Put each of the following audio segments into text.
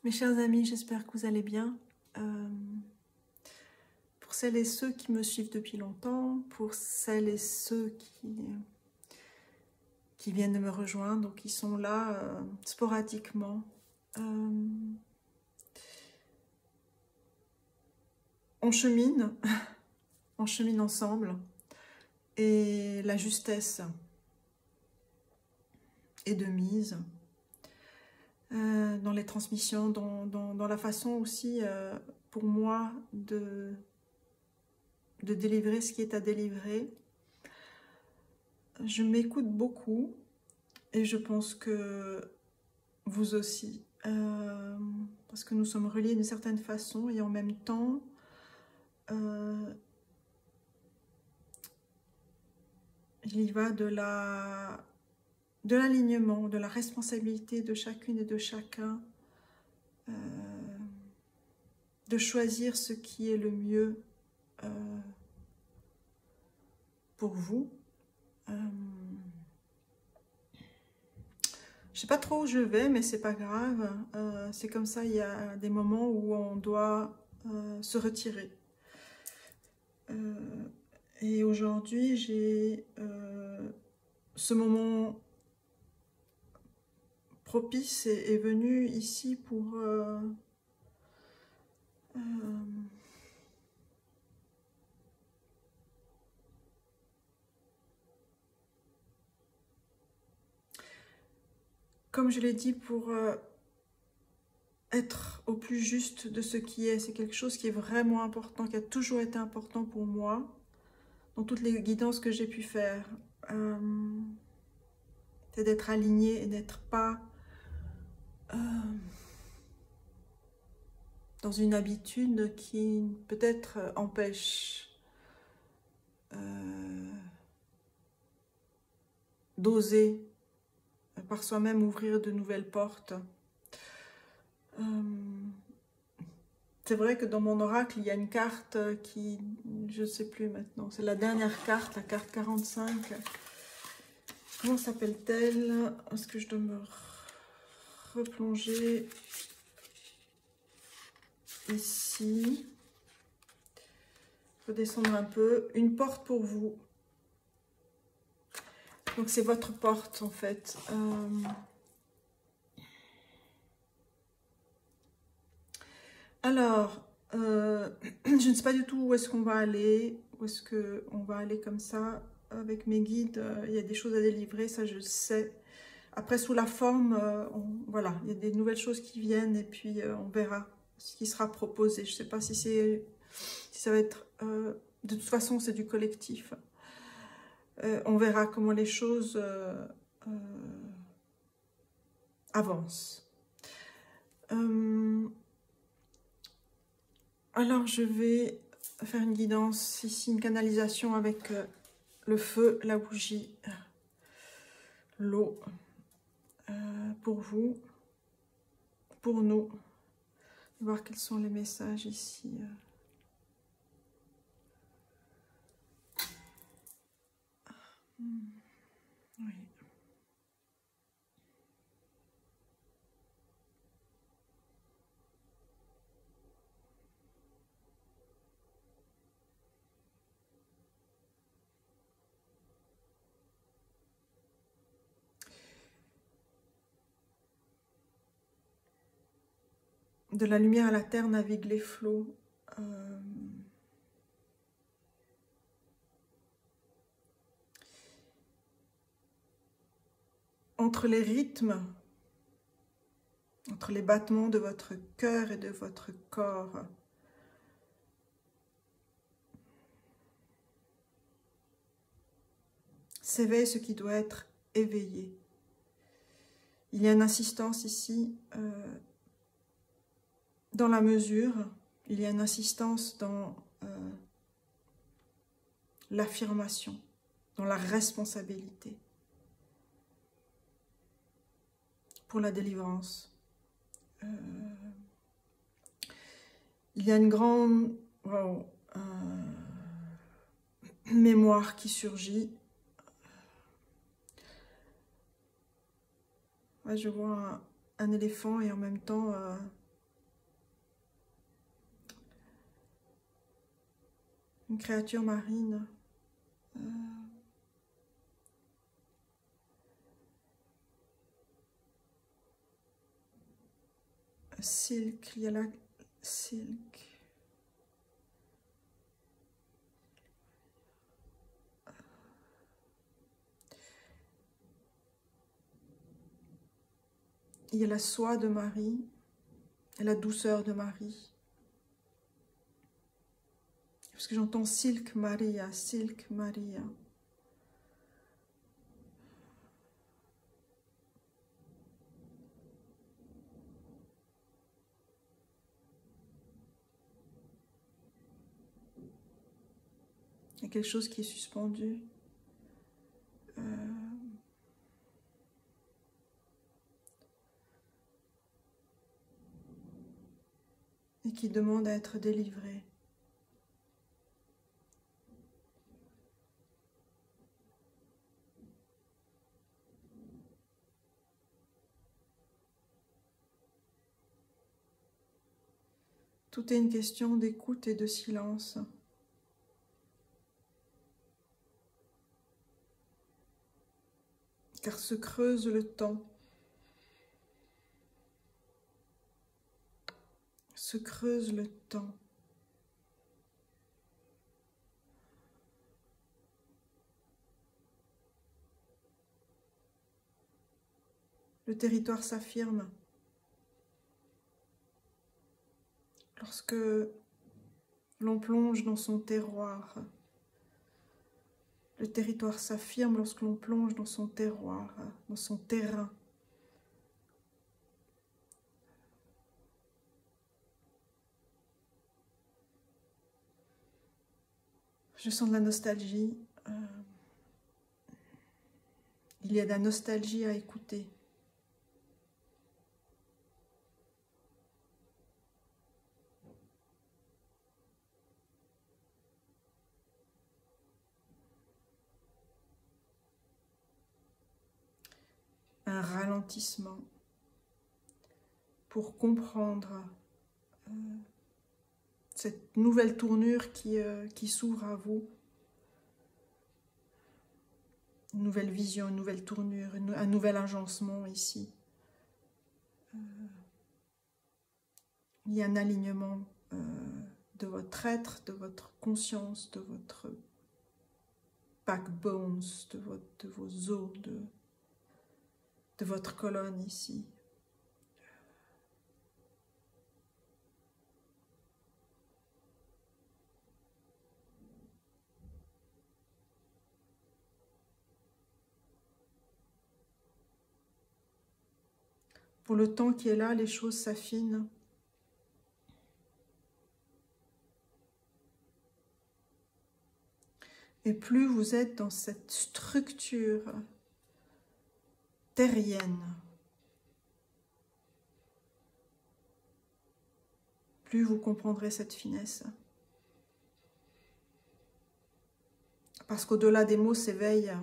Mes chers amis, j'espère que vous allez bien. Pour celles et ceux qui me suivent depuis longtemps, pour celles et ceux qui viennent de me rejoindre, donc qui sont là sporadiquement, on chemine ensemble, et la justesse est de mise dans les transmissions, dans la façon aussi pour moi de délivrer ce qui est à délivrer. Je m'écoute beaucoup et je pense que vous aussi, parce que nous sommes reliés d'une certaine façon et en même temps il y va de l'alignement, de la responsabilité de chacune et de chacun de choisir ce qui est le mieux pour vous. Je sais pas trop où je vais, mais c'est pas grave. C'est comme ça, il y a des moments où on doit se retirer. Et aujourd'hui, j'ai ce moment propice est venu ici pour comme je l'ai dit, pour être au plus juste de ce qui est. C'est quelque chose qui est vraiment important, qui a toujours été important pour moi, dans toutes les guidances que j'ai pu faire. C'est d'être aligné et d'être pas dans une habitude qui peut-être empêche d'oser par soi-même ouvrir de nouvelles portes. C'est vrai que dans mon oracle, il y a une carte qui, je ne sais plus maintenant, c'est la dernière carte, la carte 45. Comment s'appelle-t-elle? Est-ce que je dois me replonger ici? Redescendre un peu. Une porte pour vous. Donc c'est votre porte en fait. Alors, je ne sais pas du tout où est-ce qu'on va aller, où est-ce qu'on va aller comme ça. Avec mes guides, il y a des choses à délivrer, ça je le sais. Après, sous la forme, voilà, il y a des nouvelles choses qui viennent et puis on verra ce qui sera proposé. Je ne sais pas si ça va être... de toute façon, c'est du collectif. On verra comment les choses avancent. Alors, je vais faire une guidance ici, une canalisation avec le feu, la bougie, l'eau, pour vous, pour nous. On va voir quels sont les messages ici. Oui. De la lumière à la terre naviguent les flots. Entre les rythmes, entre les battements de votre cœur et de votre corps, s'éveille ce qui doit être éveillé. Il y a une insistance ici dans la mesure, il y a une insistance dans l'affirmation, dans la responsabilité pour la délivrance. Il y a une grande mémoire qui surgit. Ouais, je vois un éléphant et en même temps une créature marine. Silk, il y a là, silk. Il y a la soie de Marie et la douceur de Marie. Parce que j'entends Silk Maria, Silk Maria. Il y a quelque chose qui est suspendu. Et qui demande à être délivré. Tout est une question d'écoute et de silence. Car se creuse le temps. Se creuse le temps. Le territoire s'affirme. Lorsque l'on plonge dans son terroir. Le territoire s'affirme lorsque l'on plonge dans son terroir, dans son terrain. Je sens de la nostalgie. Il y a de la nostalgie à écouter. Un ralentissement pour comprendre cette nouvelle tournure qui s'ouvre à vous. Une nouvelle vision, une nouvelle tournure, un nouvel agencement ici. Il y a un alignement de votre être, de votre conscience, de votre backbones, de vos os, de votre colonne ici. Pour le temps qui est là, les choses s'affinent. Et plus vous êtes dans cette structure terrienne, plus vous comprendrez cette finesse. Parce qu'au-delà des mots s'éveille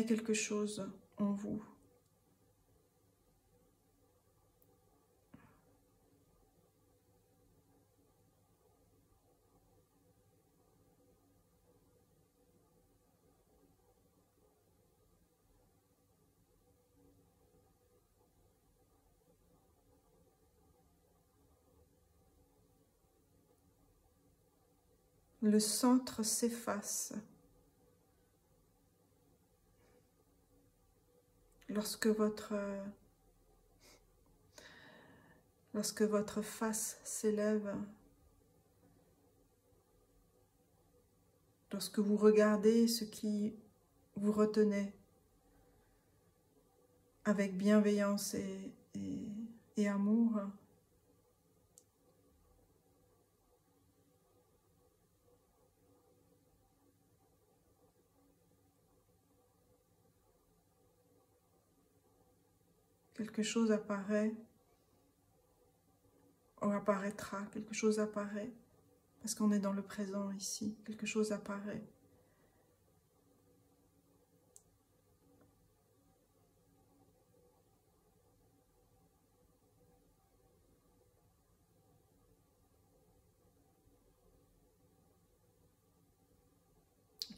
quelque chose en vous. Le centre s'efface. Lorsque votre face s'élève, lorsque vous regardez ce qui vous retenait avec bienveillance et amour, quelque chose apparaît, ou apparaîtra, quelque chose apparaît, parce qu'on est dans le présent ici, quelque chose apparaît.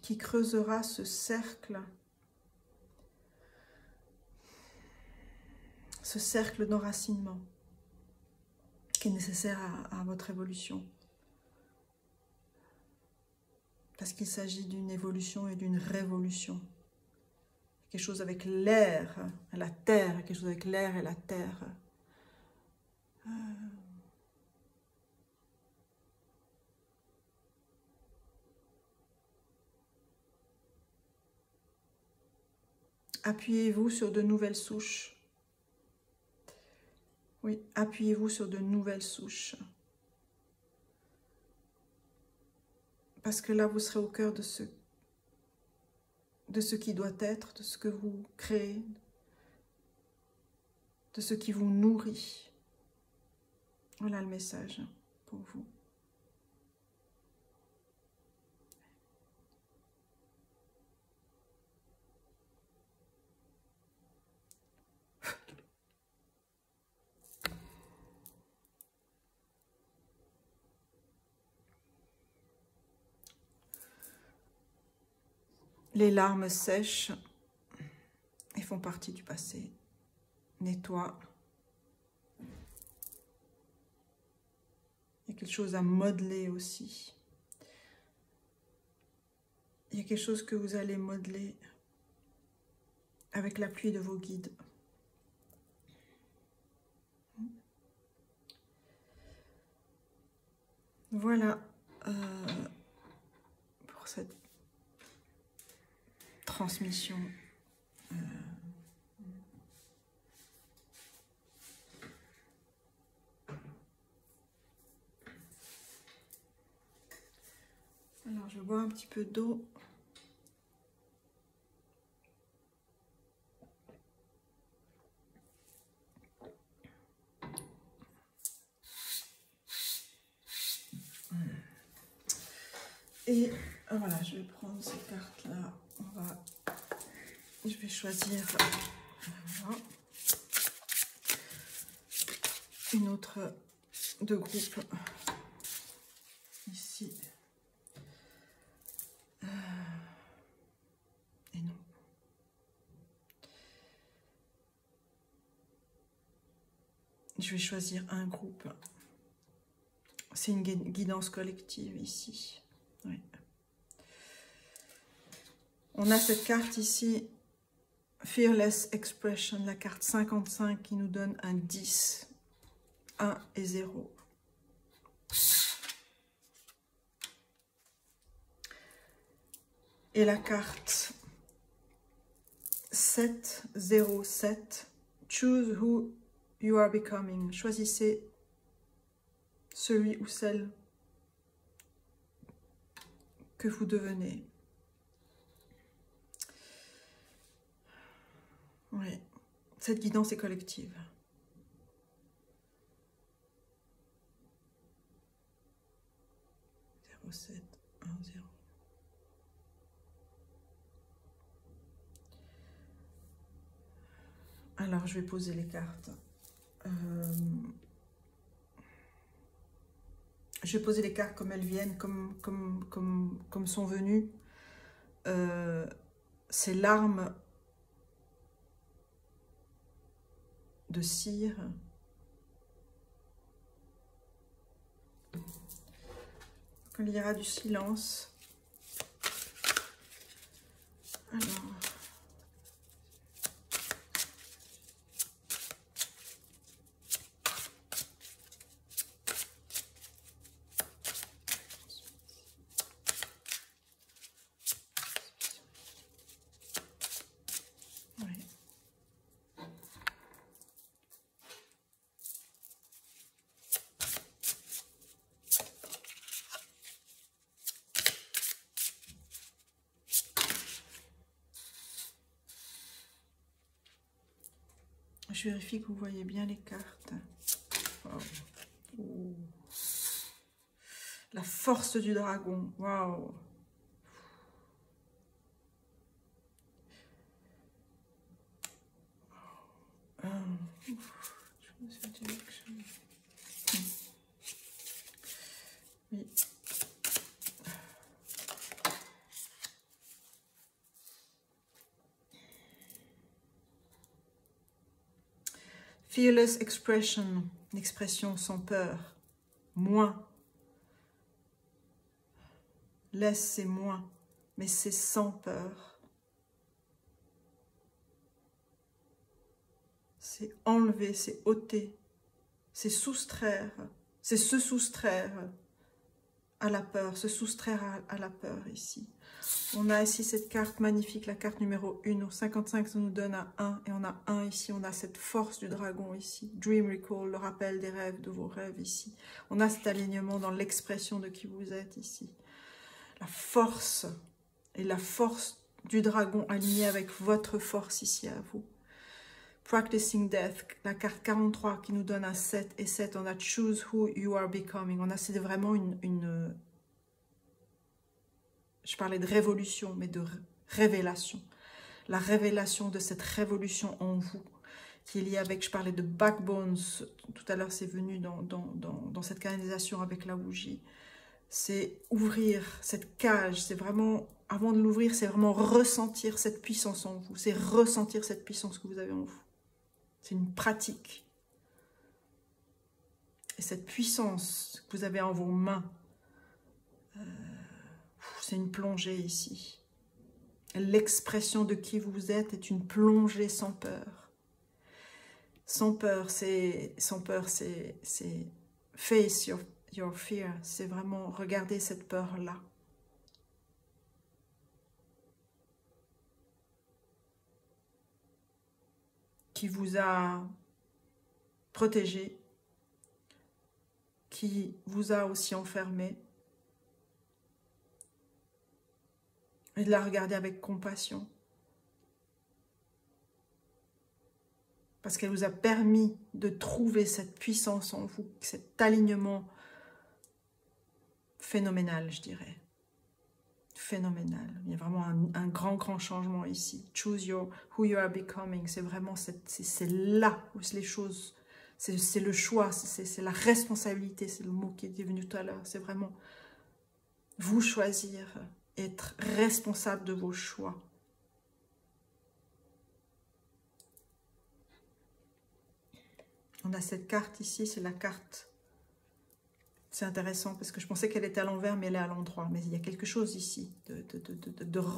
qui creusera ce cercle d'enracinement qui est nécessaire à votre évolution. Parce qu'il s'agit d'une évolution et d'une révolution. Quelque chose avec l'air et la terre, quelque chose avec l'air et la terre. Appuyez-vous sur de nouvelles souches. Oui, appuyez-vous sur de nouvelles souches. Parce que là, vous serez au cœur de ce qui doit être, de ce que vous créez, de ce qui vous nourrit. Voilà le message pour vous. Les larmes sèches et font partie du passé. Nettoie. Il y a quelque chose à modeler aussi. Il y a quelque chose que vous allez modeler avec l'appui de vos guides. Voilà pour cette transmission. Alors, je bois un petit peu d'eau. Et voilà, je vais prendre ces cartes-là. Je vais choisir voilà, une autre de groupe ici. Et non. Je vais choisir un groupe. C'est une guidance collective ici. Oui. On a cette carte ici, Fearless Expression, la carte 55 qui nous donne un 10, 1 et 0. Et la carte 707, Choose who you are becoming. Choisissez celui ou celle que vous devenez. Oui, cette guidance est collective. « 07, 1, 0. » Alors, je vais poser les cartes. Je vais poser les cartes comme elles viennent, comme sont venues. Ces larmes de cire. Quand il y aura du silence. Alors. Je vérifie que vous voyez bien les cartes. Wow. Oh. La force du dragon. Waouh. Oui. Fearless expression, une expression sans peur. Moins. Less, c'est moins, mais c'est sans peur. C'est enlever, c'est ôter, c'est soustraire, c'est se soustraire à la peur, se soustraire à la peur ici. On a ici cette carte magnifique, la carte numéro 1. Au 55, ça nous donne un 1. Et on a 1 ici. On a cette force du dragon ici. Dream Recall, le rappel des rêves, de vos rêves ici. On a cet alignement dans l'expression de qui vous êtes ici. La force et la force du dragon alignée avec votre force ici à vous. Practicing Death, la carte 43 qui nous donne un 7 et 7. On a Choose Who You Are Becoming. On a, c'est vraiment une je parlais de révolution, mais de révélation. La révélation de cette révolution en vous, qui est liée avec, je parlais de backbones, tout à l'heure c'est venu dans cette canalisation avec la bougie. C'est ouvrir cette cage, c'est vraiment, avant de l'ouvrir, c'est vraiment ressentir cette puissance en vous. C'est ressentir cette puissance que vous avez en vous. C'est une pratique. Et cette puissance que vous avez en vos mains, c'est une plongée ici. L'expression de qui vous êtes est une plongée sans peur. Sans peur, c'est face your fear. C'est vraiment regarder cette peur-là. Qui vous a protégé, qui vous a aussi enfermé. Et de la regarder avec compassion. Parce qu'elle vous a permis de trouver cette puissance en vous, cet alignement phénoménal, je dirais. Phénoménal. Il y a vraiment un grand changement ici. Choose who you are becoming. C'est vraiment c'est là où les choses, c'est le choix, c'est la responsabilité, c'est le mot qui est venu tout à l'heure. C'est vraiment vous choisir. Être responsable de vos choix. On a cette carte ici, c'est la carte. C'est intéressant parce que je pensais qu'elle était à l'envers, mais elle est à l'endroit. Mais il y a quelque chose ici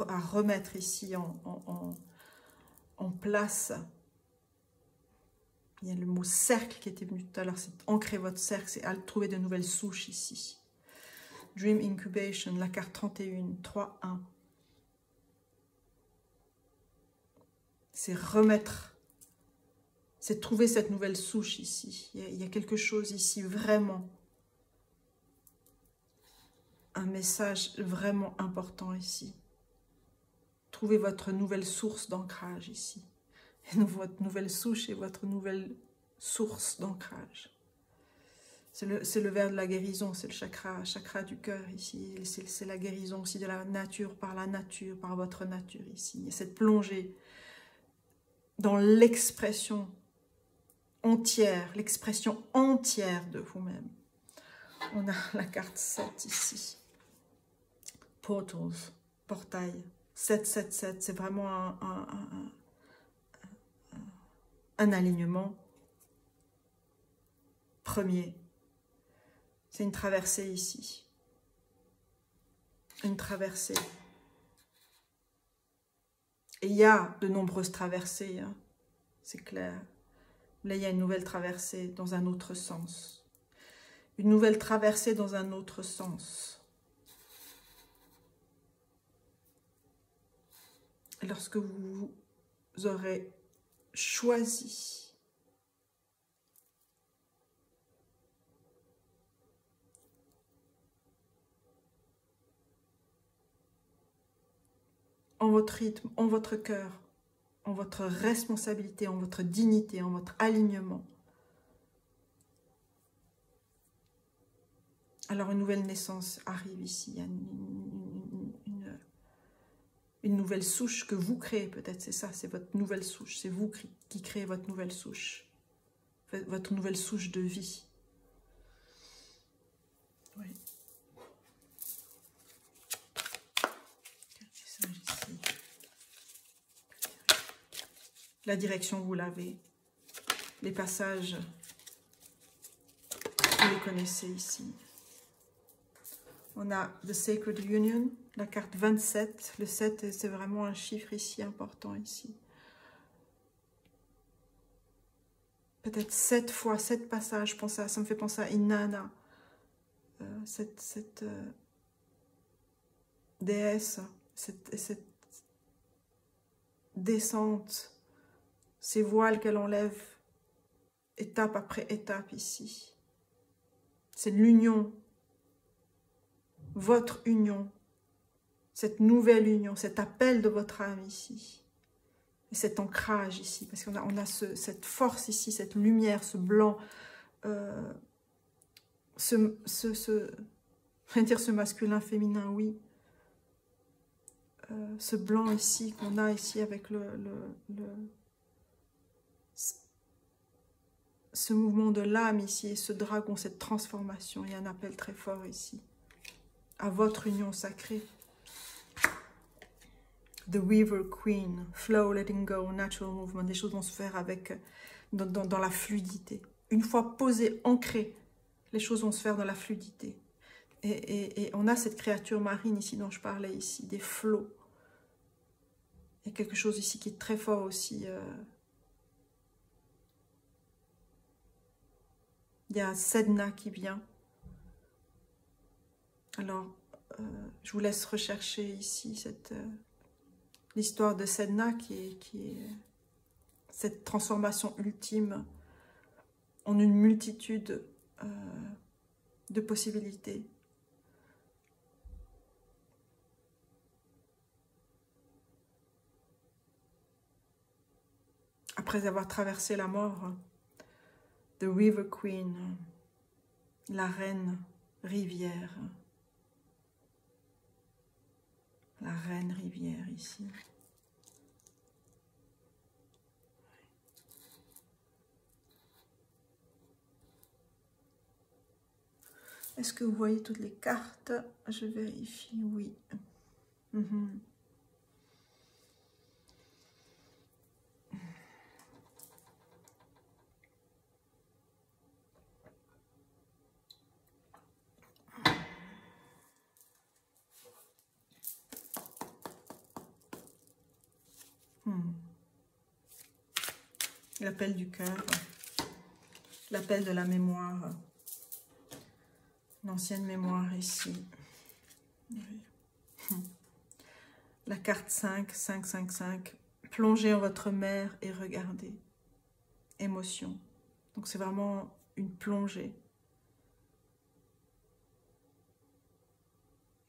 à remettre ici en place. Il y a le mot cercle qui était venu tout à l'heure. C'est ancrer votre cercle, c'est trouver de nouvelles souches ici. Dream Incubation, la carte 31, 3-1. C'est remettre, c'est trouver cette nouvelle souche ici. Il y a quelque chose ici, vraiment. Un message vraiment important ici. Trouvez votre nouvelle source d'ancrage ici. Votre nouvelle souche et votre nouvelle source d'ancrage. C'est le verre de la guérison, c'est le chakra du cœur ici. C'est la guérison aussi de la nature, par votre nature ici. Et cette plongée dans l'expression entière de vous-même. On a la carte 7 ici. Portals, portail. 777, c'est vraiment un alignement premier. C'est une traversée ici. Une traversée. Et il y a de nombreuses traversées, hein, c'est clair. Là, il y a une nouvelle traversée dans un autre sens. Une nouvelle traversée dans un autre sens. Et lorsque vous aurez choisi en votre rythme, en votre cœur, en votre responsabilité, en votre dignité, en votre alignement. Alors une nouvelle naissance arrive ici. Il y a une nouvelle souche que vous créez, peut-être, c'est ça, c'est votre nouvelle souche. C'est vous qui créez votre nouvelle souche. Votre nouvelle souche de vie. Oui. La direction, vous l'avez. les passages, vous les connaissez ici. On a The Sacred Union, la carte 27. Le 7, c'est vraiment un chiffre ici important ici. Peut-être 7 fois, 7 passages, ça me fait penser à Inanna. Cette déesse, cette descente, ces voiles qu'elle enlève, étape après étape ici. C'est l'union, votre union, cette nouvelle union, cet appel de votre âme ici. Et cet ancrage ici, parce qu'on a cette force ici, cette lumière, ce blanc, je vais dire ce masculin, féminin, oui. Ce blanc ici, qu'on a ici avec ce mouvement de l'âme ici, et ce dragon, cette transformation. Il y a un appel très fort ici, à votre union sacrée. The Weaver Queen, flow, letting go, natural movement. Des choses vont se faire avec, dans la fluidité. Une fois posées, ancrées, les choses vont se faire dans la fluidité. Et on a cette créature marine ici dont je parlais ici, des flots. Il y a quelque chose ici qui est très fort aussi. Il y a Sedna qui vient. Alors, je vous laisse rechercher ici l'histoire de Sedna qui est cette transformation ultime en une multitude de possibilités. Après avoir traversé la mort, The River Queen, la reine rivière. La reine rivière ici. Est-ce que vous voyez toutes les cartes? Je vérifie, oui. L'appel du cœur, l'appel de la mémoire, l'ancienne mémoire ici. Oui. La carte 5, 5, 5, 5. Plongez en votre mer et regardez. Émotion. Donc c'est vraiment une plongée.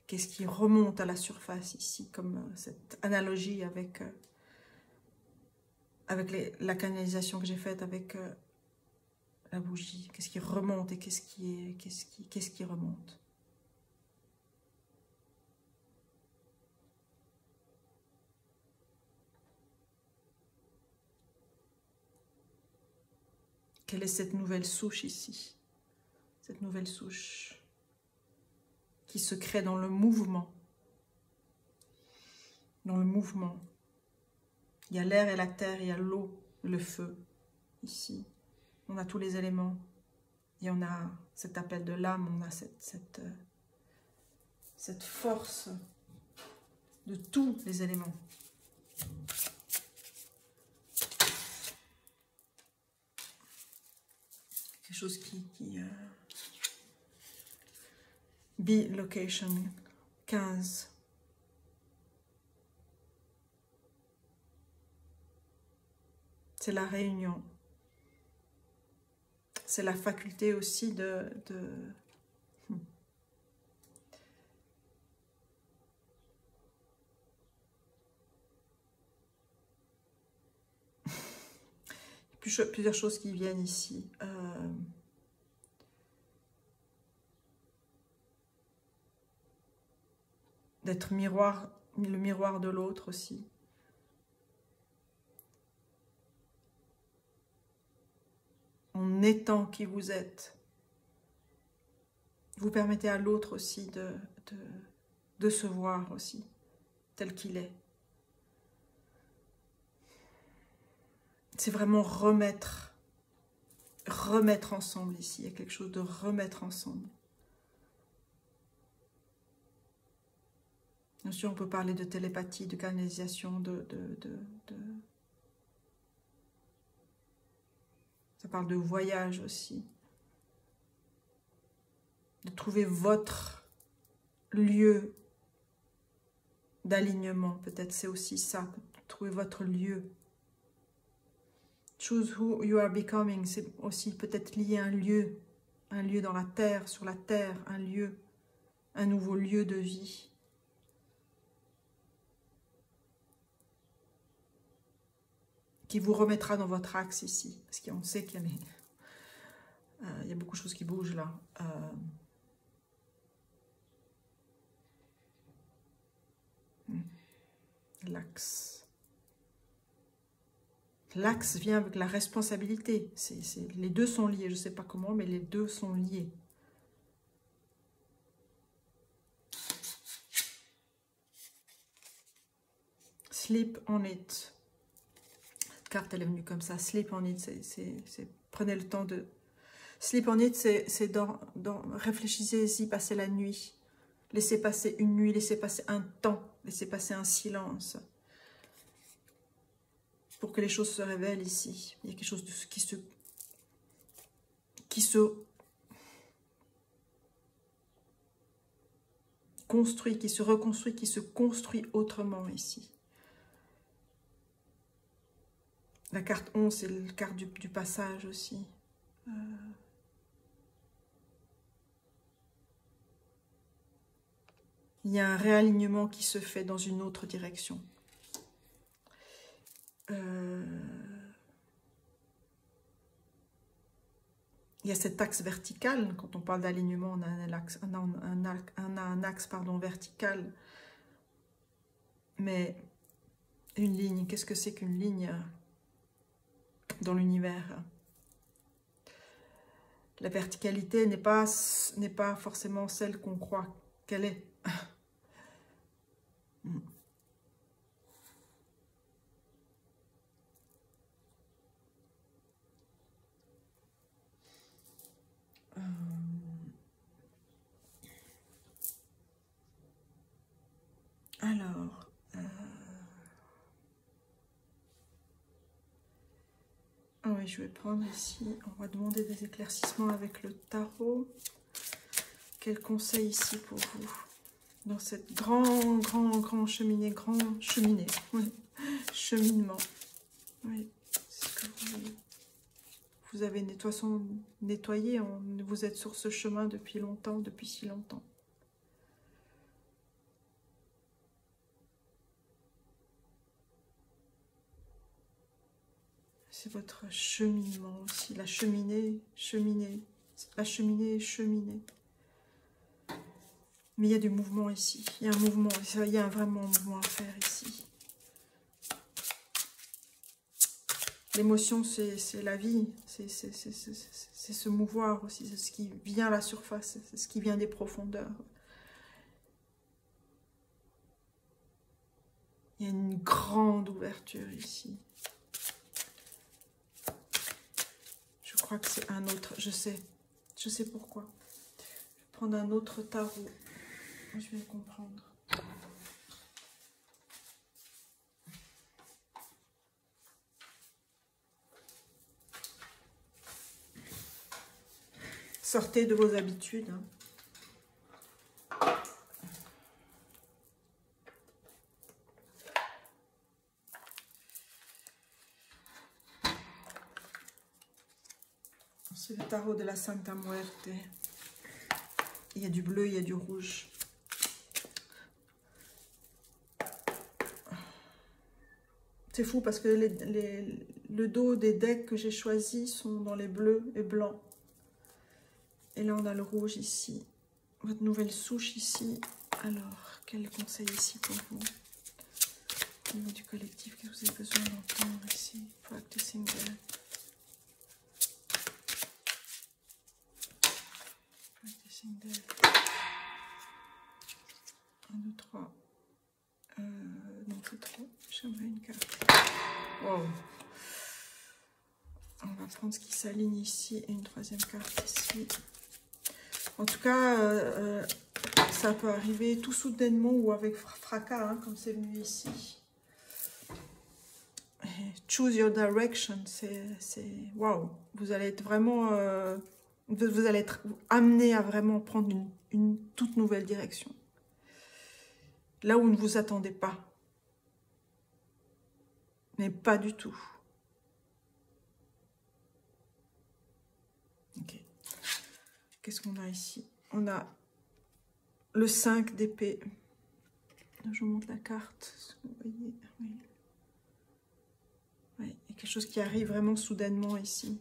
Qu'est-ce qui remonte à la surface ici, comme cette analogie avec la canalisation que j'ai faite avec la bougie. Qu'est-ce qui remonte et qu'est-ce qui remonte? Quelle est cette nouvelle souche ici? Cette nouvelle souche qui se crée dans le mouvement. Dans le mouvement. Il y a l'air et la terre, il y a l'eau, le feu, ici. On a tous les éléments. Et on a cet appel de l'âme, on a cette force de tous les éléments. Quelque chose qui Bilocation 15. C'est la réunion. C'est la faculté aussi de plusieurs choses qui viennent ici. D'être le miroir de l'autre aussi. En étant qui vous êtes, vous permettez à l'autre aussi de se voir aussi, tel qu'il est. C'est vraiment remettre remettre ensemble ici. Il y a quelque chose de remettre ensemble. Bien sûr, on peut parler de télépathie, de canalisation, ça parle de voyage aussi. De trouver votre lieu d'alignement. Peut-être c'est aussi ça. Trouver votre lieu. Choose who you are becoming. C'est aussi peut-être lié à un lieu. Un lieu dans la terre, sur la terre. Un lieu. Un nouveau lieu de vie. Qui vous remettra dans votre axe ici. Parce qu'on sait qu'il y a beaucoup de choses qui bougent là. L'axe. L'axe vient avec la responsabilité. Les deux sont liés. Je ne sais pas comment, mais les deux sont liés. Sleep on it. Cette carte, elle est venue comme ça. Sleep on it. Prenez le temps de... Sleep on it, c'est réfléchissez-y, passez la nuit. Laissez passer une nuit, laissez passer un temps. Laissez passer un silence. Pour que les choses se révèlent ici. Il y a quelque chose qui se construit, qui se reconstruit, qui se construit autrement ici. La carte 11, c'est la carte du passage aussi. Il y a un réalignement qui se fait dans une autre direction. Il y a cet axe vertical. Quand on parle d'alignement, on a un axe vertical. Mais une ligne, qu'est-ce que c'est qu'une ligne dans l'univers? La verticalité n'est pas forcément celle qu'on croit qu'elle est. Alors, ah oui, je vais prendre ici, on va demander des éclaircissements avec le tarot. Quel conseil ici pour vous dans cette grand cheminement, oui. Cheminement. Oui, c'est ce que vous avez de toute façon nettoyé, vous êtes sur ce chemin depuis longtemps, depuis si longtemps. C'est votre cheminement aussi, la cheminée, la cheminée est cheminée. Mais il y a du mouvement ici, il y a un mouvement, il y a vraiment un mouvement à faire ici. L'émotion, c'est la vie, c'est se mouvoir aussi, c'est ce qui vient à la surface, c'est ce qui vient des profondeurs. Il y a une grande ouverture ici. Je crois que c'est un autre, je sais pourquoi. Je vais prendre un autre tarot, je vais comprendre. Sortez de vos habitudes. C'est le tarot de la Santa Muerte. Il y a du bleu, il y a du rouge. C'est fou parce que le dos des decks que j'ai choisis sont dans les bleus et blancs. Et là, on a le rouge ici. Votre nouvelle souche ici. Alors, quel conseil ici pour vous? Au niveau du collectif que vous avez besoin d'entendre ici. Practicing there. Practicing there. 1, 2, 3. Non, c'est trop. J'aimerais une carte. Wow. On va va prendre ce qui s'aligne ici et une troisième carte ici. En tout cas, ça peut arriver tout soudainement ou avec fracas, hein, comme c'est venu ici. Et choose your direction, c'est waouh. Vous allez être vraiment, vous allez être amené à vraiment prendre une toute nouvelle direction. Là où vous ne vous attendez pas. Mais pas du tout. Ok. Qu'est-ce qu'on a ici? On a le 5 d'épée. Je vous montre la carte. Vous voyez, oui. Ouais, il y a quelque chose qui arrive vraiment soudainement ici.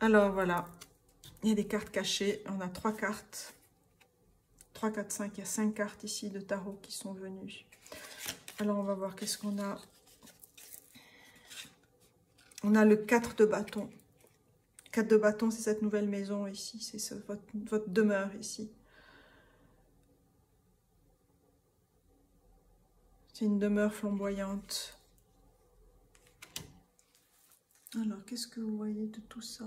Alors voilà, il y a des cartes cachées. On a 3 cartes. 3, 4, 5. Il y a 5 cartes ici de tarot qui sont venues. Alors on va voir qu'est-ce qu'on a. On a le 4 de bâton. 4 de bâton, c'est cette nouvelle maison ici. C'est votre demeure ici. C'est une demeure flamboyante. Alors, qu'est-ce que vous voyez de tout ça?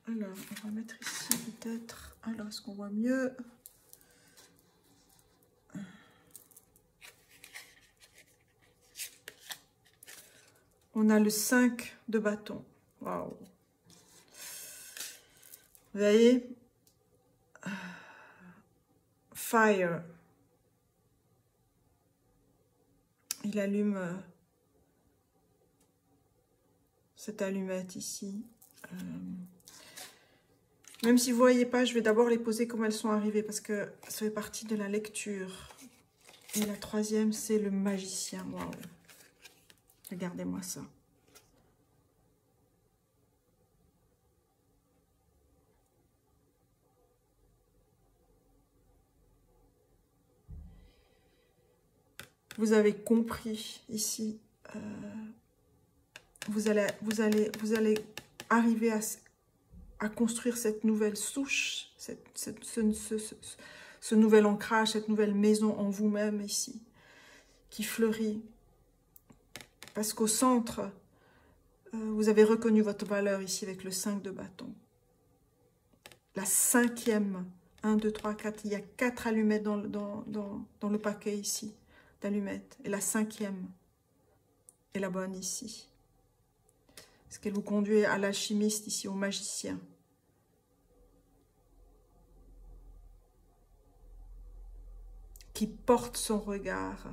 Alors, on va mettre ici peut-être. Alors, est-ce qu'on voit mieux? On a le 5 de bâton. Waouh! Vous voyez? Fire. Il allume cette allumette ici. Même si vous ne voyez pas, je vais d'abord les poser comme elles sont arrivées parce que ça fait partie de la lecture. Et la troisième, c'est le magicien. Waouh! Regardez-moi ça. Vous avez compris ici. Vous allez arriver à construire cette nouvelle souche, ce nouvel ancrage, cette nouvelle maison en vous-même ici, qui fleurit. Parce qu'au centre, vous avez reconnu votre valeur ici avec le 5 de bâton. La 5e, 1, 2, 3, 4, il y a 4 allumettes dans le paquet ici, d'allumettes. Et la 5e est la bonne ici. Parce qu'elle vous conduit à l'alchimiste ici, au magicien. Qui porte son regard.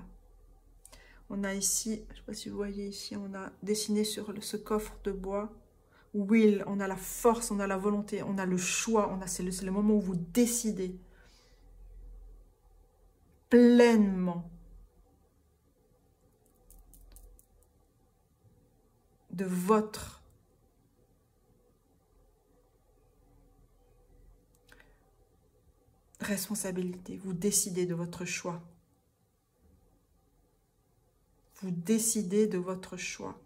On a ici, je ne sais pas si vous voyez ici, on a dessiné sur ce coffre de bois. Will, on a la force, on a la volonté, on a le choix, c'est le moment où vous décidez pleinement de votre responsabilité. Vous décidez de votre choix. Vous décidez de votre choix.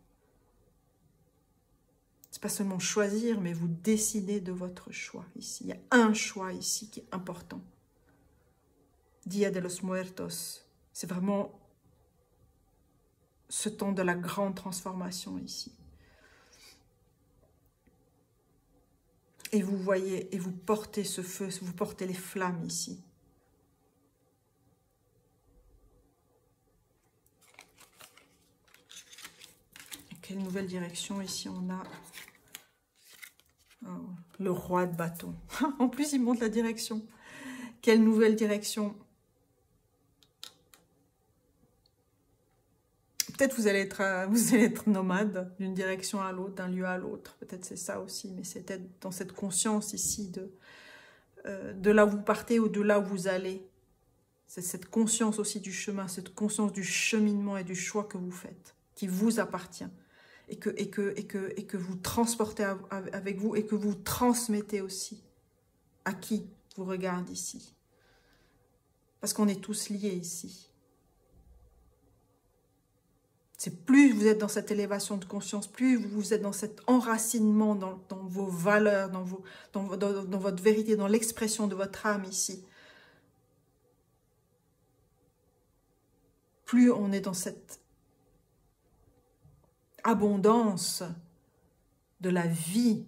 C'est pas seulement choisir, mais vous décidez de votre choix ici. Il y a un choix ici qui est important. Dia de los Muertos. C'est vraiment ce temps de la grande transformation ici. Et vous voyez, et vous portez ce feu, vous portez les flammes ici. Quelle nouvelle direction ici on a? Oh, le roi de bâton. En plus, il montre la direction. Quelle nouvelle direction? Peut-être vous allez être nomade d'une direction à l'autre, d'un lieu à l'autre. Peut-être c'est ça aussi, mais c'est peut-être dans cette conscience ici de là où vous partez ou de là où vous allez. C'est cette conscience aussi du chemin, cette conscience du cheminement et du choix que vous faites, qui vous appartient et que vous transportez avec vous et que vous transmettez aussi à qui vous regarde ici. Parce qu'on est tous liés ici. C'est plus vous êtes dans cette élévation de conscience, plus vous êtes dans cet enracinement dans vos valeurs, dans votre vérité, dans l'expression de votre âme ici. Plus on est dans cette abondance de la vie.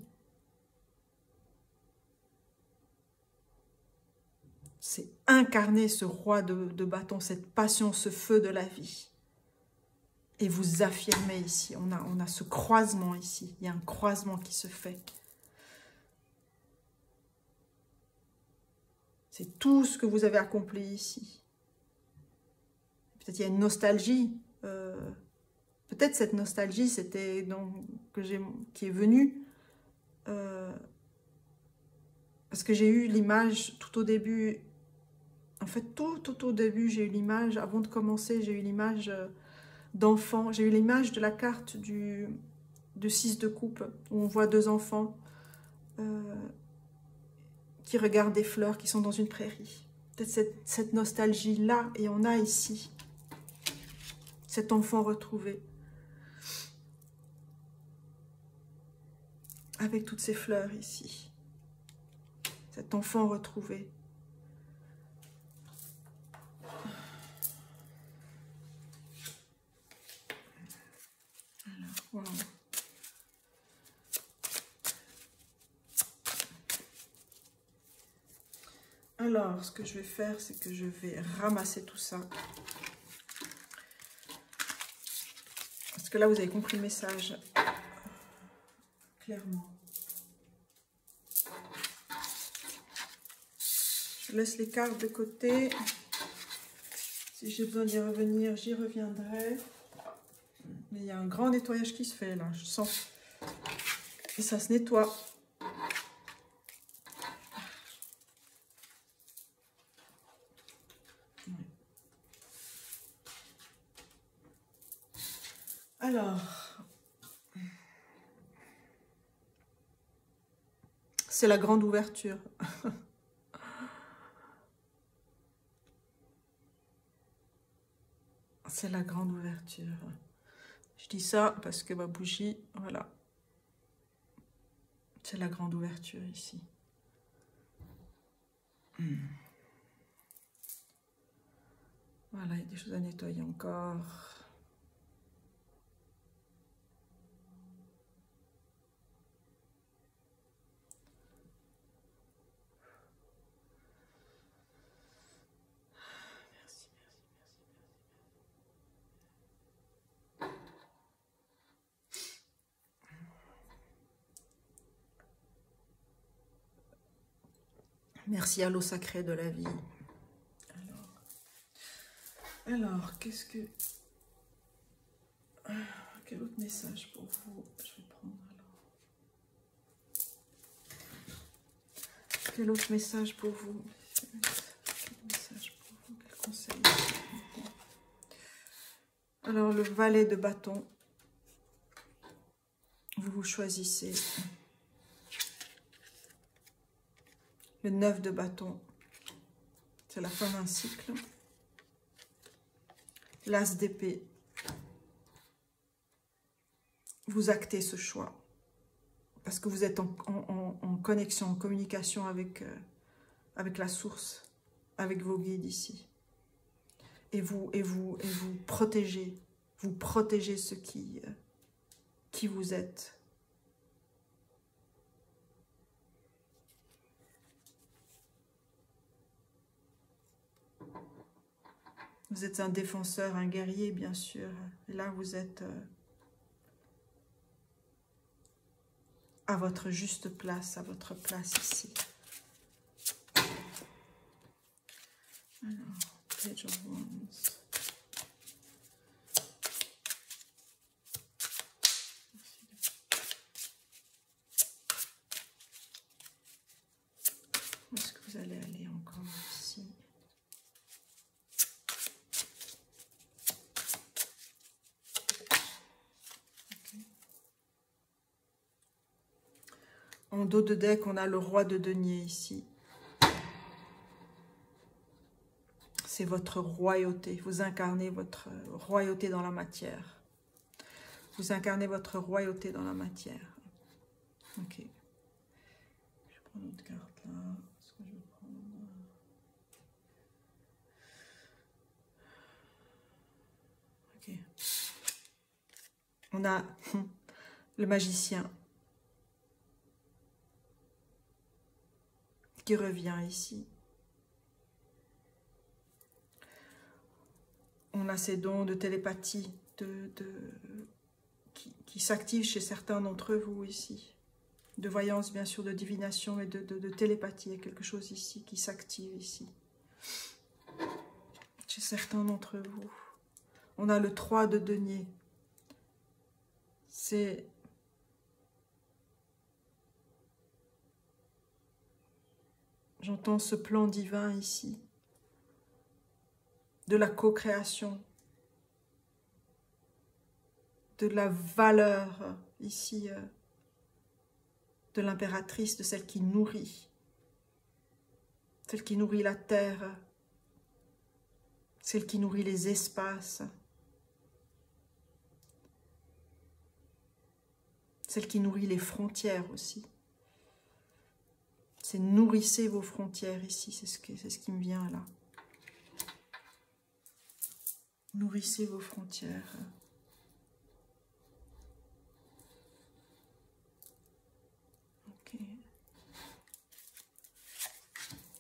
C'est incarner ce roi de bâton, cette passion, ce feu de la vie. Et vous affirmez ici, on a ce croisement ici, il y a un croisement qui se fait. C'est tout ce que vous avez accompli ici. Peut-être il y a une nostalgie, peut-être cette nostalgie c'était qui est venue, parce que j'ai eu l'image tout au début, en fait tout au début j'ai eu l'image, avant de commencer j'ai eu l'image d'enfants, j'ai eu l'image de la carte de 6 de coupe, où on voit 2 enfants qui regardent des fleurs qui sont dans une prairie. Peut-être cette nostalgie-là, et on a ici cet enfant retrouvé, avec toutes ces fleurs ici. Cet enfant retrouvé. Wow. Alors, ce que je vais faire, c'est que je vais ramasser tout ça. Parce que là, vous avez compris le message. Clairement. Je laisse les cartes de côté. Si j'ai besoin d'y revenir, j'y reviendrai. Mais il y a un grand nettoyage qui se fait là, je sens. Et ça se nettoie. Alors, c'est la grande ouverture. C'est la grande ouverture. Je dis ça parce que ma bougie, voilà. C'est la grande ouverture ici. Voilà, il y a des choses à nettoyer encore. Merci à l'eau sacrée de la vie. Alors qu'est-ce que... Quel autre message pour vous? Je vais prendre alors. Quel autre message pour vous? Quel message pour vous? Quel conseil? Alors le valet de bâton. Vous choisissez. Le 9 de bâton. C'est la fin d'un cycle. L'as d'épée. Vous actez ce choix. Parce que vous êtes en connexion, en communication avec la source, avec vos guides ici. Et vous protégez. Vous protégez ce qui vous êtes. Vous êtes un défenseur, un guerrier, bien sûr. Et là, vous êtes à votre juste place, à votre place ici. Alors, Page of Wands. Où est-ce que vous allez aller encore ici? En dos de deck, on a le roi de denier ici. C'est votre royauté. Vous incarnez votre royauté dans la matière. Vous incarnez votre royauté dans la matière. Ok. Je vais prendre une autre carte là. Est-ce que je vais prendre... Ok. On a le magicien qui revient ici. On a ces dons de télépathie qui s'activent chez certains d'entre vous ici. De voyance, bien sûr, de divination, mais de télépathie. Il y a quelque chose ici qui s'active ici. Chez certains d'entre vous. On a le 3 de denier. C'est... J'entends ce plan divin ici. De la co-création. De la valeur ici. De l'impératrice, de celle qui nourrit. Celle qui nourrit la terre. Celle qui nourrit les espaces. Celle qui nourrit les frontières aussi. C'est nourrissez vos frontières ici, c'est ce qui me vient là. Nourrissez vos frontières. Ok.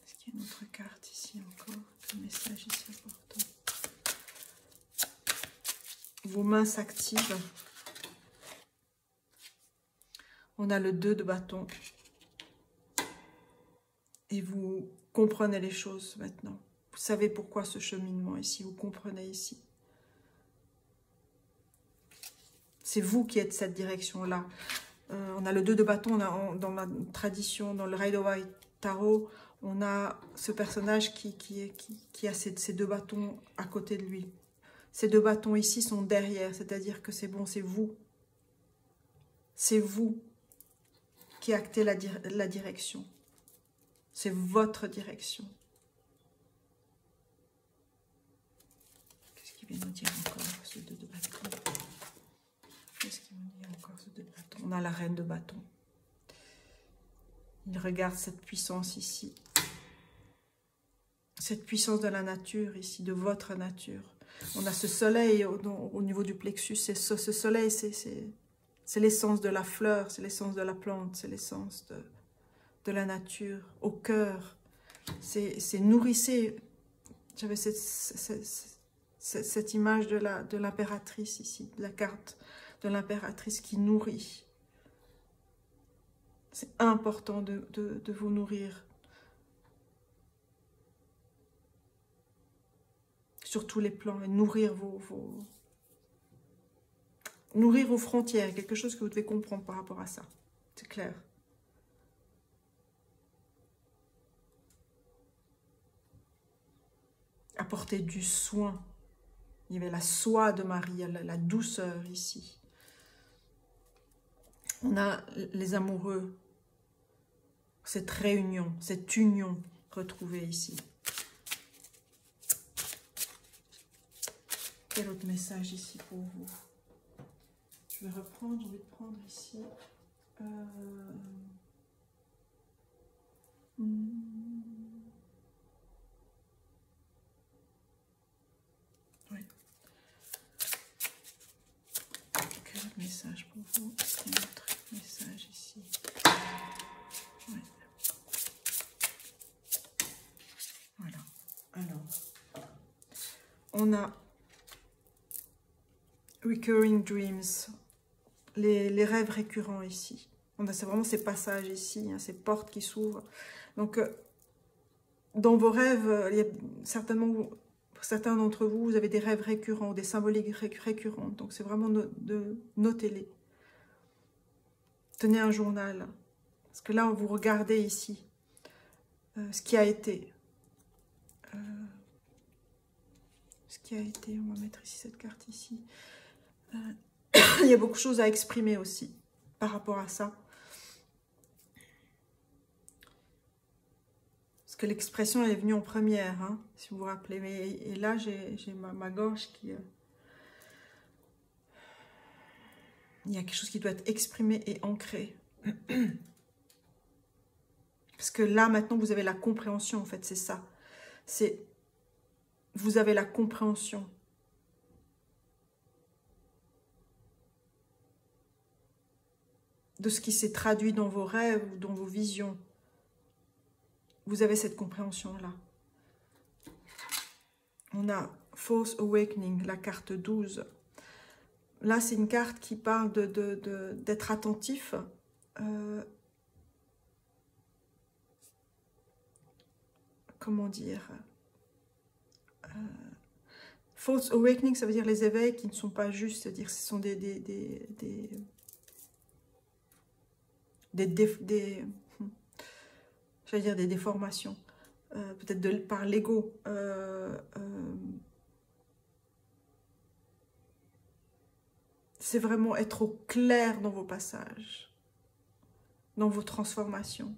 Est-ce qu'il y a une autre carte ici encore? Quel message ici important? Vos mains s'activent. On a le 2 de bâton. Et vous comprenez les choses maintenant. Vous savez pourquoi ce cheminement ici. Vous comprenez ici. C'est vous qui êtes cette direction-là. On a le 2 de bâton. Dans la tradition, dans le Rider-Waite Tarot, on a ce personnage qui a ces 2 bâtons à côté de lui. Ces 2 bâtons ici sont derrière. C'est-à-dire que c'est bon, c'est vous. C'est vous qui actez la direction. C'est votre direction. Qu'est-ce qu'il vient nous dire encore, ce 2 de bâton? Qu'est-ce qu'il nous dit encore, ce 2 de bâton? On a la reine de bâton. Il regarde cette puissance ici. Cette puissance de la nature ici, de votre nature. On a ce soleil au niveau du plexus. Ce soleil, c'est l'essence de la fleur, c'est l'essence de la plante, c'est l'essence de la nature, au cœur. C'est nourrissez. J'avais cette image de l'impératrice ici, de la carte de l'impératrice qui nourrit. C'est important de vous nourrir. Sur tous les plans, et nourrir nourrir vos frontières, quelque chose que vous devez comprendre par rapport à ça. C'est clair. Apporter du soin. Il y avait la soie de Marie, la douceur ici. On a les amoureux. Cette réunion, cette union retrouvée ici. Quel autre message ici pour vous? Je vais reprendre, je vais prendre ici. Oui. Quel autre message pour vous? Est-ce qu'il y a un autre message ici? Oui. Voilà. Alors, on a Recurring Dreams, les rêves récurrents ici. On a vraiment ces passages ici, hein, ces portes qui s'ouvrent. Donc, dans vos rêves, il y a certainement, pour certains d'entre vous, vous avez des rêves récurrents, des symboliques récurrentes. Donc, c'est vraiment de noter-les. Tenez un journal. Parce que là, vous regardez ici ce qui a été. Ce qui a été, on va mettre ici cette carte ici. Il y a beaucoup de choses à exprimer aussi par rapport à ça. Parce que l'expression elle est venue en première, hein, si vous vous rappelez. Mais, et là, j'ai ma gorge qui... Il y a quelque chose qui doit être exprimé et ancré. Parce que là, maintenant, vous avez la compréhension, en fait, c'est ça. C'est, vous avez la compréhension. De ce qui s'est traduit dans vos rêves ou dans vos visions. Vous avez cette compréhension-là. On a False Awakening, la carte 12. Là, c'est une carte qui parle d'être attentif. Comment dire, False Awakening, ça veut dire les éveils qui ne sont pas justes, c'est-à-dire ce sont j'allais dire des déformations, peut-être par l'ego. C'est vraiment être au clair dans vos passages, dans vos transformations.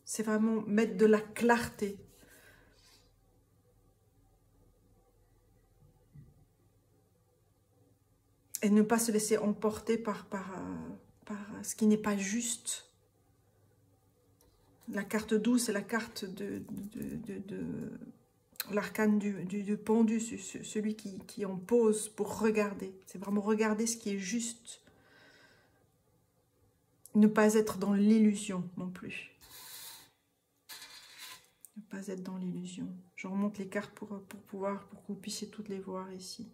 C'est vraiment mettre de la clarté. Et ne pas se laisser emporter par ce qui n'est pas juste. La carte 12, c'est la carte de l'arcane du pendu, celui qui en pose pour regarder. C'est vraiment regarder ce qui est juste. Ne pas être dans l'illusion non plus. Ne pas être dans l'illusion. Je remonte les cartes pour que vous puissiez toutes les voir ici.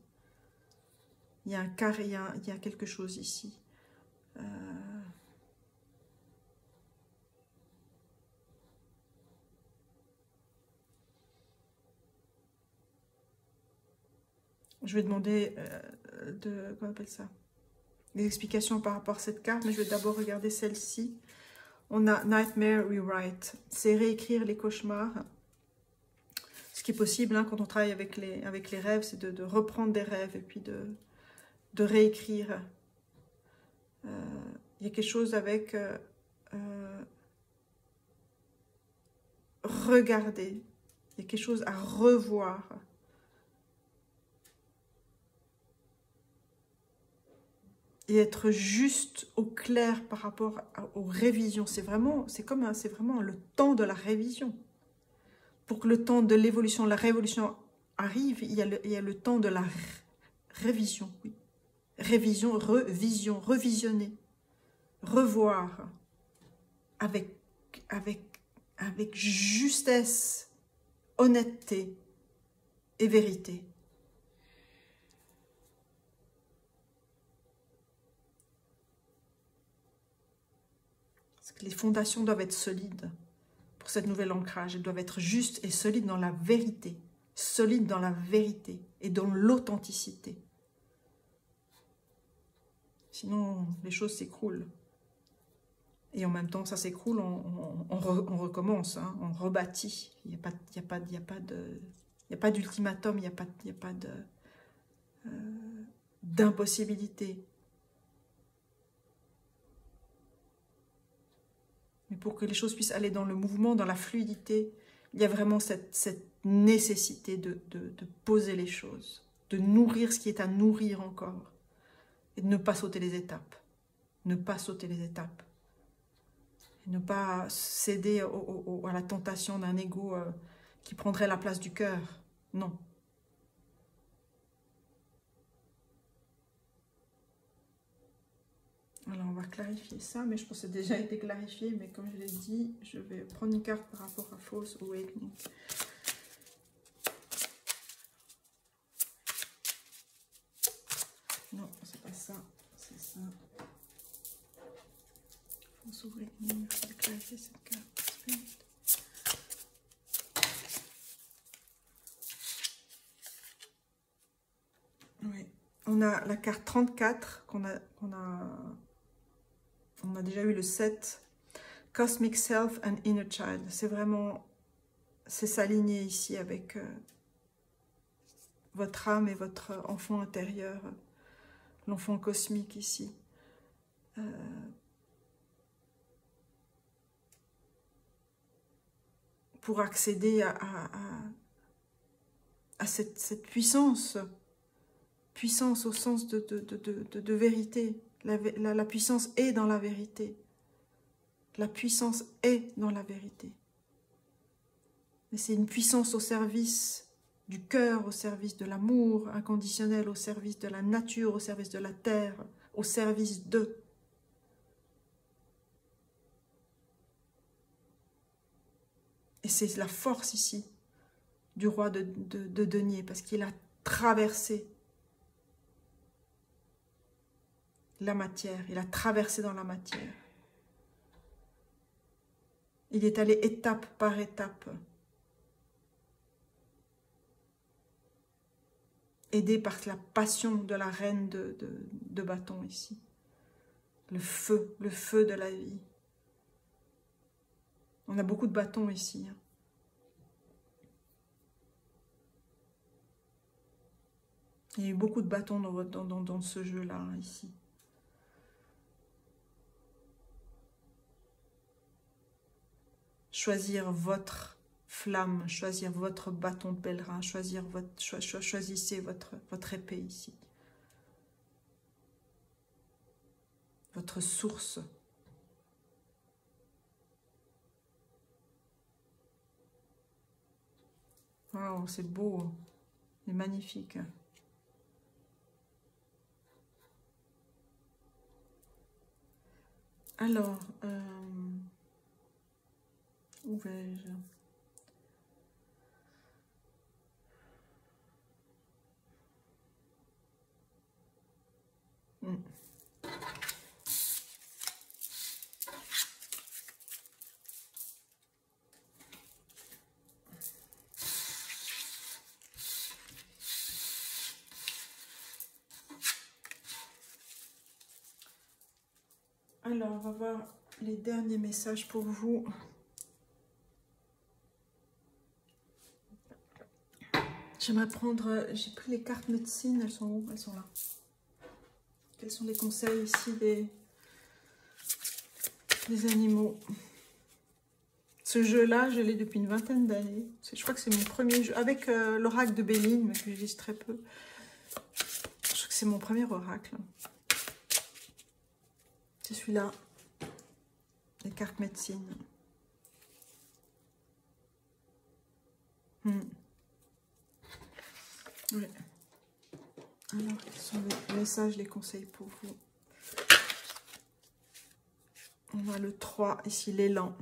Il y a un carré, il y a quelque chose ici. Je vais demander comment on appelle ça, des explications par rapport à cette carte, mais je vais d'abord regarder celle-ci. On a Nightmare Rewrite. C'est réécrire les cauchemars. Ce qui est possible quand on travaille avec les rêves, c'est de reprendre des rêves et puis de réécrire. Il y a quelque chose avec regarder. Il y a quelque chose à revoir. Et être juste au clair par rapport aux révisions. C'est vraiment le temps de la révision. Pour que le temps de l'évolution, la révolution arrive, il y a le temps de la révision. Oui. Révision, revisionner, revoir avec justesse, honnêteté et vérité. Parce que les fondations doivent être solides pour cette nouvelle ancrage. Elles doivent être justes et solides dans la vérité. Solides dans la vérité et dans l'authenticité. Sinon, les choses s'écroulent. Et en même temps, ça s'écroule, on recommence, on rebâtit. Il n'y a pas d'ultimatum, il n'y a pas d'impossibilité. Mais pour que les choses puissent aller dans le mouvement, dans la fluidité, il y a vraiment cette nécessité de poser les choses, de nourrir ce qui est à nourrir encore, et de ne pas sauter les étapes. Ne pas sauter les étapes. Et ne pas céder à la tentation d'un ego qui prendrait la place du cœur. Non. Alors, on va clarifier ça, mais je pense que ça a déjà été clarifié. Mais comme je l'ai dit, je vais prendre une carte par rapport à False Awakening. Non, c'est pas ça. C'est ça. False Awakening. Je vais clarifier cette carte. Oui. On a la carte 34 qu'on a déjà eu le 7. Cosmic Self and Inner Child. C'est vraiment, c'est s'aligner ici avec votre âme et votre enfant intérieur, l'enfant cosmique ici. Pour accéder à cette puissance au sens de vérité, La puissance est dans la vérité. La puissance est dans la vérité. Et c'est une puissance au service du cœur, au service de l'amour inconditionnel, au service de la nature, au service de la terre, au service d'eux. Et c'est la force ici du roi de denier, parce qu'il a traversé la matière, il a traversé dans la matière. Il est allé étape par étape, aidé par la passion de la reine de bâton ici. Le feu de la vie. On a beaucoup de bâtons ici. Il y a eu beaucoup de bâtons dans ce jeu-là, ici. Choisir votre flamme, choisir votre bâton de pèlerin, choisissez votre épée ici. Votre source. Wow, c'est beau, c'est magnifique. Alors, où vais-je? Alors, on va voir les derniers messages pour vous. J'aimerais prendre... J'ai pris les cartes médecine. Elles sont où? Elles sont là. Quels sont les conseils ici des animaux? Ce jeu-là, je l'ai depuis une vingtaine d'années. Je crois que c'est mon premier jeu. Avec l'oracle de Béline, mais que j'utilise très peu. Je crois que c'est mon premier oracle. C'est celui-là. Les cartes médecine. Oui. Alors, quels sont les messages, les conseils pour vous? On a le 3, ici, l'élan.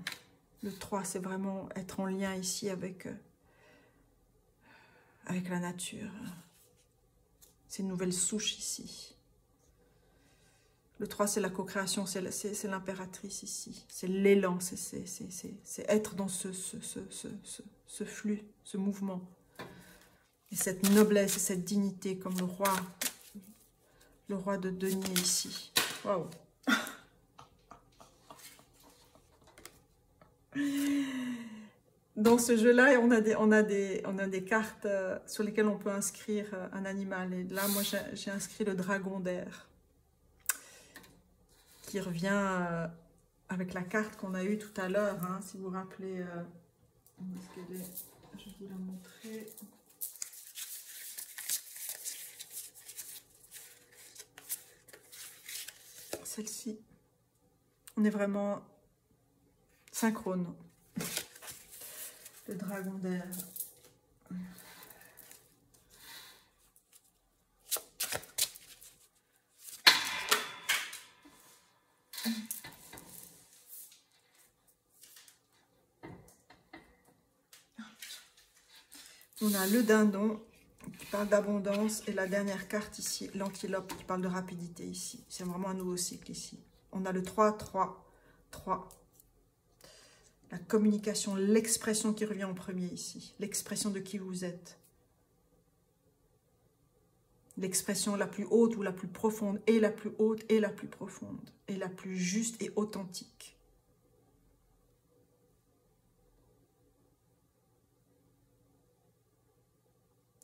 Le 3, c'est vraiment être en lien ici avec la nature. C'est une nouvelle souche ici. Le 3, c'est la co-création, c'est l'impératrice ici. C'est l'élan, c'est être dans ce flux, ce mouvement. Et cette noblesse et cette dignité comme le roi de denier ici. Waouh! Dans ce jeu-là, on a des cartes sur lesquelles on peut inscrire un animal. Et là, moi, j'ai inscrit le dragon d'air, qui revient avec la carte qu'on a eue tout à l'heure. Hein, si vous vous rappelez, où est-ce qu'elle est? Je vais vous la montrer. Celle-ci. On est vraiment synchrone. Le dragon d'air. On a le dindon qui parle d'abondance et la dernière carte ici, l'antilope qui parle de rapidité ici. C'est vraiment un nouveau cycle ici. On a le 3, 3, 3. La communication, l'expression qui revient en premier ici. L'expression de qui vous êtes. L'expression la plus haute ou la plus profonde, et la plus haute et la plus profonde, et la plus juste et authentique.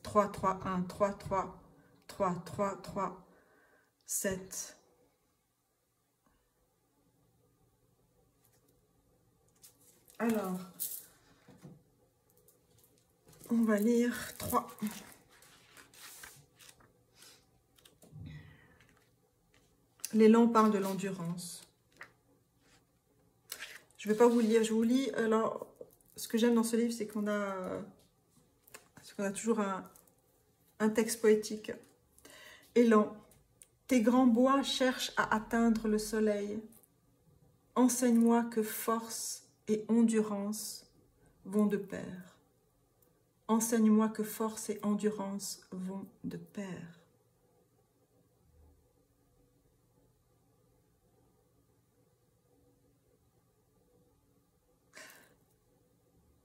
Trois, 3, 1, 3, 3, 3, 3, 3, 7. Alors, on va lire 3. L'élan parle de l'endurance. Je ne vais pas vous lire, je vous lis. Alors, ce que j'aime dans ce livre, c'est qu'on a toujours un texte poétique. Élan. Tes grands bois cherchent à atteindre le soleil. Enseigne-moi que force et endurance vont de pair. Enseigne-moi que force et endurance vont de pair.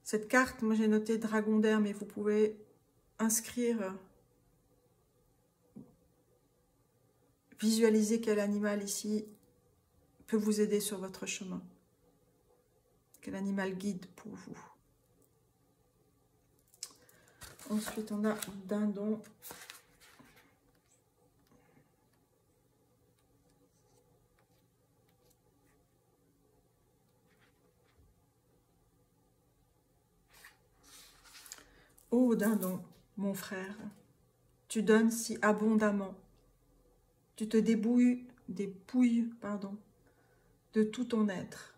Cette carte, moi j'ai noté dragon d'air, mais vous pouvez inscrire, visualiser quel animal ici peut vous aider sur votre chemin. Quel animal guide pour vous. Ensuite, on a dindon. Ô dindon, mon frère, tu donnes si abondamment. Tu te dépouilles, de tout ton être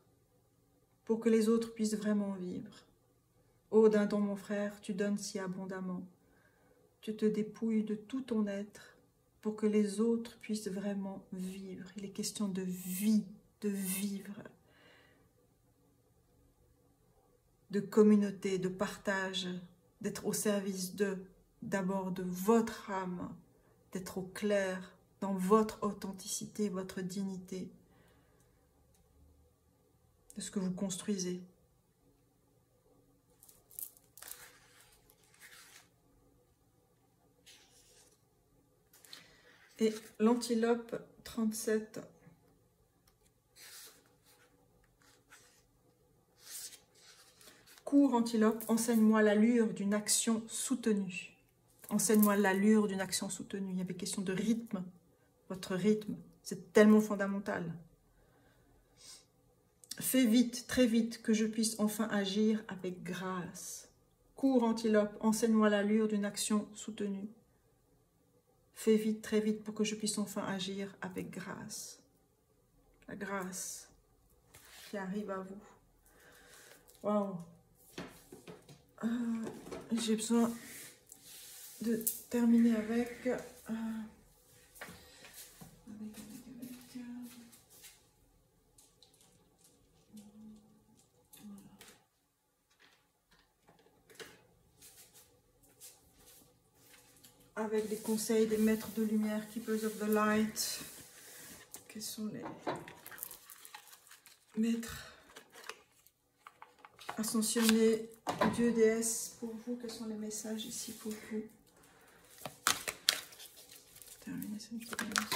pour que les autres puissent vraiment vivre. Ô dindon, mon frère, tu donnes si abondamment. Tu te dépouilles de tout ton être pour que les autres puissent vraiment vivre. Il est question de vie, de vivre, de communauté, de partage, d'être au service d'abord de votre âme, d'être au clair dans votre authenticité, votre dignité, de ce que vous construisez. Et l'antilope 37. Cours, antilope, enseigne-moi l'allure d'une action soutenue. Enseigne-moi l'allure d'une action soutenue. Il y avait question de rythme. Votre rythme, c'est tellement fondamental. Fais vite, très vite, que je puisse enfin agir avec grâce. Cours, antilope, enseigne-moi l'allure d'une action soutenue. Fais vite, très vite, pour que je puisse enfin agir avec grâce. La grâce qui arrive à vous. Waouh! J'ai besoin de terminer avec... avec des conseils des maîtres de lumière, Keepers of the Light. Quels sont les maîtres ascensionnés, Dieu, déesse, pour vous? Quels sont les messages ici pour vous? Terminer cette expérience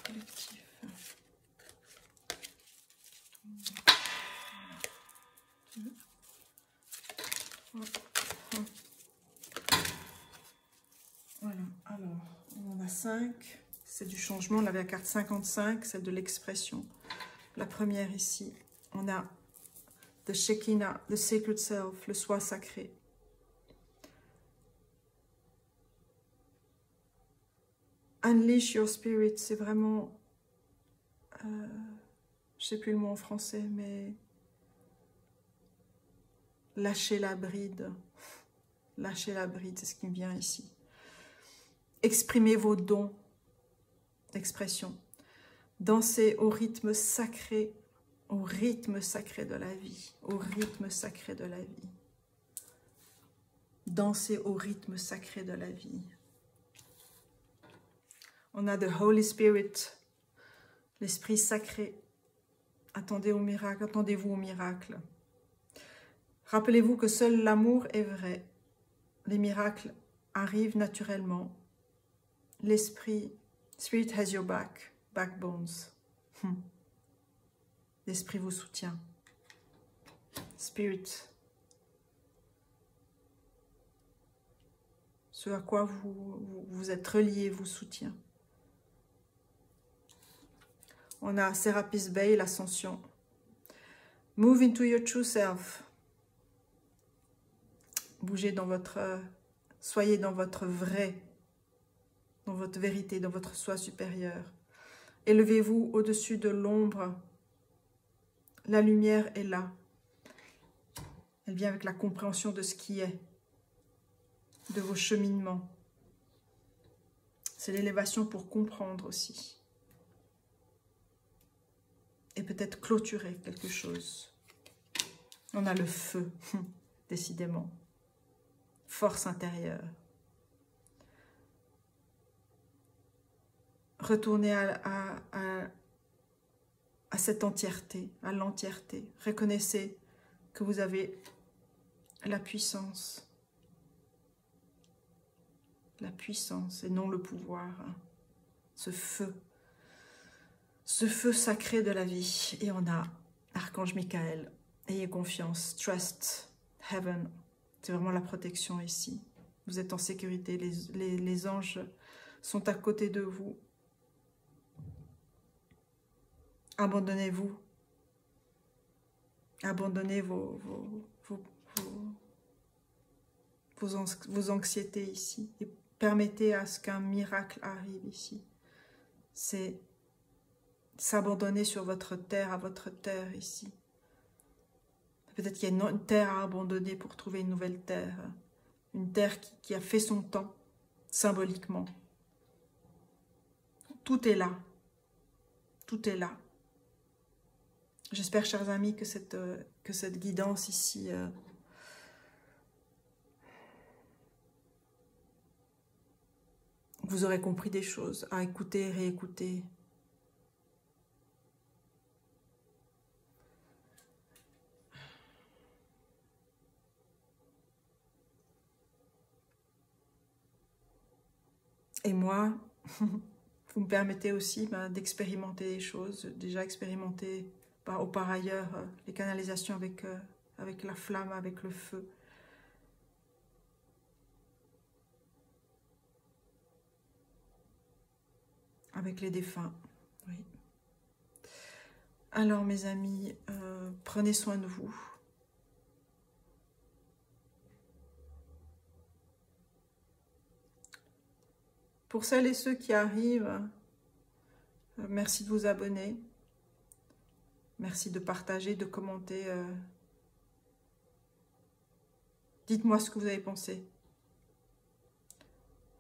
collective. Voilà, alors, on en a 5. C'est du changement. On avait la carte 55, celle de l'expression. La première ici, on a The Shekinah, the Sacred Self, le soi sacré. Unleash your spirit, c'est vraiment, je ne sais plus le mot en français, mais lâcher la bride. Lâcher la bride, c'est ce qui me vient ici. Exprimez vos dons d'expression. Dansez au rythme sacré de la vie, au rythme sacré de la vie. Dansez au rythme sacré de la vie. On a the Holy Spirit, l'Esprit sacré. Attendez au miracle, attendez-vous au miracle. Rappelez-vous que seul l'amour est vrai. Les miracles arrivent naturellement. L'Esprit, Spirit has your back, backbones. L'Esprit vous soutient. Spirit. Ce à quoi vous êtes relié vous soutient. On a Serapis Bey, l'ascension. Move into your true self. Bougez dans votre... soyez dans votre vrai dans votre vérité, dans votre soi supérieur. Élevez-vous au-dessus de l'ombre. La lumière est là. Elle vient avec la compréhension de ce qui est, de vos cheminements. C'est l'élévation pour comprendre aussi. Et peut-être clôturer quelque chose. On a le feu, décidément. Force intérieure. Retournez à cette entièreté, à l'entièreté. Reconnaissez que vous avez la puissance et non le pouvoir. Ce feu sacré de la vie. Et on a Archange Michael. Ayez confiance. Trust. Heaven. C'est vraiment la protection ici. Vous êtes en sécurité. Les anges sont à côté de vous. Abandonnez-vous. Abandonnez vos anxiétés ici. Et permettez à ce qu'un miracle arrive ici. C'est s'abandonner sur votre terre, à votre terre ici. Peut-être qu'il y a une terre à abandonner pour trouver une nouvelle terre. Une terre qui a fait son temps, symboliquement. Tout est là. Tout est là. J'espère, chers amis, que cette guidance ici vous aurez compris des choses à écouter, réécouter. Et moi, vous me permettez aussi d'expérimenter des choses, déjà expérimenter par ailleurs les canalisations avec la flamme, avec le feu. Avec les défunts, oui. Alors mes amis, prenez soin de vous. Pour celles et ceux qui arrivent, merci de vous abonner. Merci de partager, de commenter. Dites-moi ce que vous avez pensé.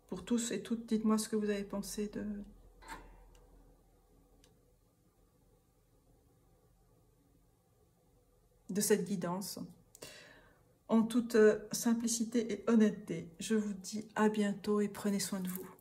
Pour tous et toutes, dites-moi ce que vous avez pensé de cette guidance. En toute simplicité et honnêteté, je vous dis à bientôt et prenez soin de vous.